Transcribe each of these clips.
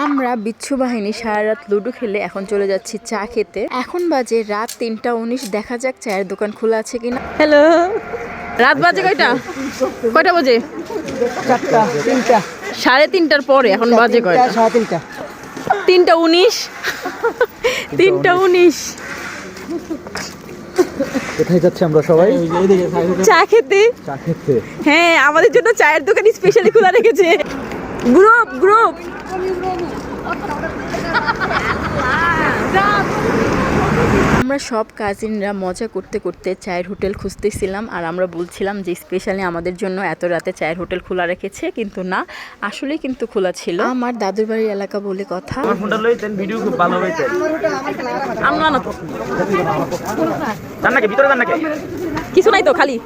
আমরা বিচ্ছু বাহিনী সারা রাত লুডো খেলে এখন চলে যাচ্ছি চা খেতে। এখন বাজে রাত 3:19। দেখা যাক চায়ের দোকান খোলা আছে কিনা। হ্যালো, রাত বাজে কয়টা বাজে? 4টা 3টা 3:30 পরে। এখন বাজে কয়টা? 3:30। 3:19। 3:19। কোথায় যাচ্ছি আমরা সবাই? চা খেতে। হ্যাঁ, আমাদের জন্য চায়ের দোকান স্পেশালি খোলা রেখেছে। গ্রুপ আমরা সব কাজিনরা মজা করতে করতে চায়ের হোটেল খুঁজতেছিলাম, আর আমরা বলছিলাম যে স্পেশালি আমাদের জন্য এত রাতে চায়ের হোটেল খোলা রেখেছে, কিন্তু না, আসলেই কিন্তু খোলা ছিল। আমার দাদুর বাড়ির এলাকা বলে কথা। ভিডিও খুব ভালো হয়েছে। কিছু নাই তো, খালি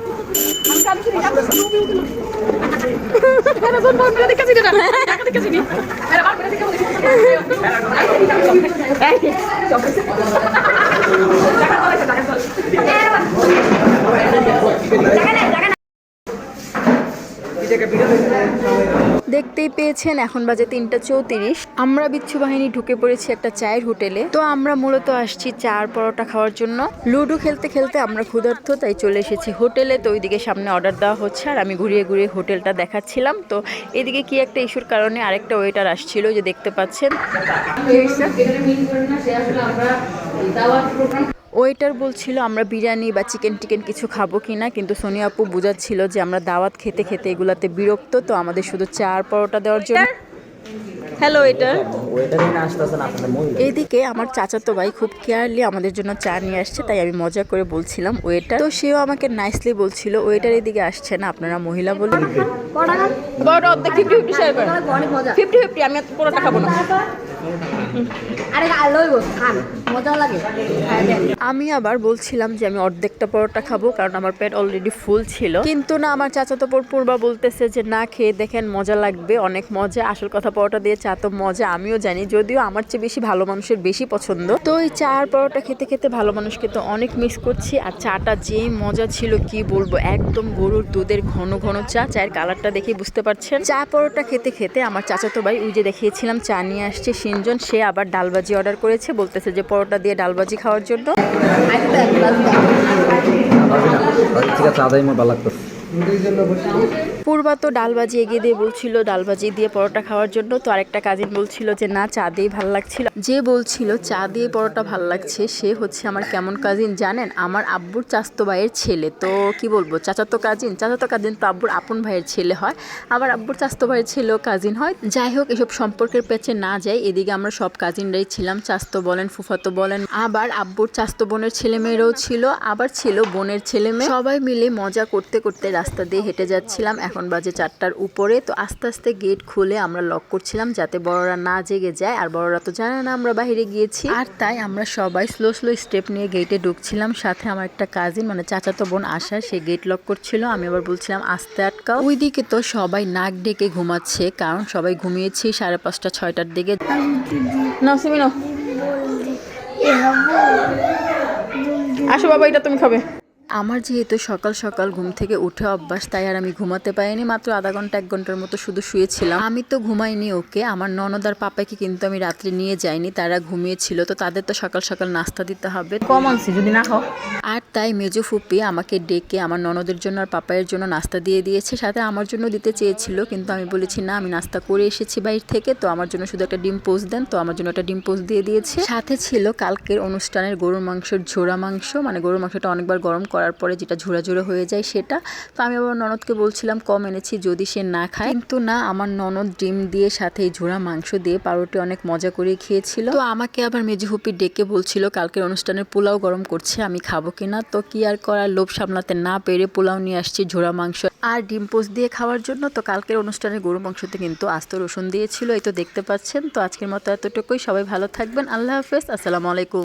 দেখতেই পেয়েছেন এখন বাজে 3:34। আমরা বিচ্ছু বাহিনী ঢুকে পড়েছি একটা চায়ের হোটেলে। তো আমরা মূলত আসছি চার পরোটা খাওয়ার জন্য। লুডো খেলতে খেলতে আমরা ক্ষুধার্ত, তাই চলে এসেছি হোটেলে। তো ওইদিকে সামনে অর্ডার দেওয়া হচ্ছে, আর আমি ঘুরিয়ে ঘুরিয়ে হোটেলটা দেখাচ্ছিলাম। তো এদিকে কি একটা ইস্যুর কারণে আরেকটা ওয়েটার আসছিল, যে দেখতে পাচ্ছেন। ওয়েটার বলছিল আমরা বিরিয়ানি বা চিকেন কিছু খাবো কিনা, কিন্তু সোনিয়া আপু বুঝাচ্ছিল যে আমরা দাওয়াত খেতে খেতে এগুলাতে বিরক্ত, তো আমাদের শুধু চার পরোটা দেওয়ার জন্য। Hello waiter. এদিকে আমার চাচাতো ভাই খুব কেয়ারলি আমাদের জন্য চা নিয়ে আসছে, তাই আমি মজা করে বলছিলাম ওয়েটার। তো সেও আমাকে নাইসলি বলছিল ওয়েটার এদিকে আসছে না, আপনারা মহিলা বলে। 50-50 আমি পরোটা খাবো না। আমি আবার বলছিলাম যে আমি অর্ধেকটা পরোটা খাবো, কারণ আমার পেট অলরেডি ফুল ছিল। কিন্তু না, আমার চাচাতো পূর্বা বলতেছে যে না, খেয়ে দেখেন, মজা লাগবে, অনেক মজা। আসল কথা, পরোটা দিয়ে চা তো মজা, আমিও জানি, যদিও আমার চেয়ে বেশি ভালো মানুষের বেশি পছন্দ। তো এই চার পরোটা খেতে খেতে ভালো মানুষকে তো অনেক মিস করছি। আর চাটা যে মজা ছিল কি বলবো, একদম গরুর দুধের ঘন ঘন চা। চায়ের কালারটা দেখে বুঝতে পারছেন। চা পরোটা খেতে খেতে আমার চাচাতো ভাই, ওই যে দেখিয়েছিলাম চা নিয়ে আসছে সিনজন, সে আবার ডালবাজি অর্ডার করেছে, বলতেছে যে পরোটা দিয়ে ডালবাজি খাওয়ার জন্য। পূর্বা তো ডালবাজি এগিয়ে দিয়ে বলছিল ডালবাজি দিয়ে পরোটা খাওয়ার জন্য। তো আরেকটা কাজিন বলছিল যে না, চা দিয়ে ভাল লাগছিল। যে বলছিল চা দিয়ে পরোটা ভাল লাগছে, সে হচ্ছে আমার কেমন কাজিন জানেন? আমার আব্বুর চাচাতো ভাইয়ের ছেলে। তো কি বলবো, চাচাতো কাজিন তো আব্বুর আপন ভাইয়ের ছেলে হয়, আবার আব্বুর চাচাতো ভাইয়ের ছেলেও কাজিন হয়। যাই হোক, এসব সম্পর্কের পেছে না যাই। এদিকে আমরা সব কাজিনরাই ছিলাম, চাচাতো বলেন, ফুফাতো বলেন, আবার আব্বুর চাচাতো বোনের ছেলে মেয়েরাও ছিল, আবার ছিল বোনের ছেলে মেয়ে। সবাই মিলে মজা করতে করতে রাস্তা দিয়ে হেঁটে যাচ্ছিলাম। এখন বাজে 4টার উপরে। তো আস্তে আস্তে গেট খুলে আমরা লক করছিলাম, যাতে বড়রা না জেগে যায়। আর বড়রা তো জানে না আমরা বাইরে গিয়েছি, আর তাই আমরা সবাই স্লো স্টেপ নিয়ে গেটে ঢুকছিলাম। সাথে আমার একটা কাজিন, মানে চাচাতো বোন আশা, সে গেট লক করছিল। আমি আবার বলছিলাম আস্তে আটকাও। ওইদিকে তো সবাই নাক ডেকে ঘুমাচ্ছে, কারণ সবাই ঘুমিয়েছি 5:30-6টার দিকে। আসো বাবা, এটা তুমি খাবে। আমার যেহেতু সকাল সকাল ঘুম থেকে উঠে অভ্যাস, তাই আর আমি ঘুমাতে পারিনি। মাত্র আধা ঘন্টা 1 ঘন্টার মতো শুধু শুয়েছিলাম। আমি তো ঘুমাইনি। ওকে, আমার ননদ আর পাপাকে কিন্তু আমি রাত্রে নিয়ে যাইনি, তারা ঘুমিয়েছিল। তো তাদের তো সকাল সকাল নাস্তা দিতে হবে, কম আনছি যদি না খাও। আর তাই মেজো ফুপি আমাকে ডেকে আমার ননদের জন্য আর পাপায়ের জন্য নাস্তা দিয়ে দিয়েছে। সাথে আমার জন্য দিতে চেয়েছিল, কিন্তু আমি বলেছি না, আমি নাস্তা করে এসেছি বাইরে থেকে, তো আমার জন্য শুধু একটা ডিম পোস্ট দেন। তো আমার জন্য একটা ডিম পোস্ট দিয়ে দিয়েছে। সাথে ছিল কালকের অনুষ্ঠানের গরুর মাংসের ঝোড়া মাংস, মানে গরুর মাংসটা অনেকবার গরম করার পরে যেটা ঝুরা ঝুরা হয়ে যায় সেটা। তো আমি আবার ননদকে বলছিলাম কম এনেছি যদি সে না খায়, কিন্তু না, আমার ননদ ডিম দিয়ে সাথে এই ঝুরা মাংস দিয়ে পাউরুটি অনেক মজা করে খেয়েছিল। তো আমাকে আবার মেজো ফুপি ডেকে বলছিল কালকের অনুষ্ঠানের পোলাও গরম করছে, আমি খাবো কিনা। তো কি আর করার, লোভ সামলাতে না পেরে পোলাও নিয়ে আসছি, ঝোড়া মাংস আর ডিম পোস্ট দিয়ে খাওয়ার জন্য। তো কালকের অনুষ্ঠানের গরু মাংসতে কিন্তু আস্ত রসুন দিয়েছিল, এই তো দেখতে পাচ্ছেন। তো আজকের মতো এতটুকুই। সবাই ভালো থাকবেন, আল্লাহ হাফেজ, আসসালামু আলাইকুম।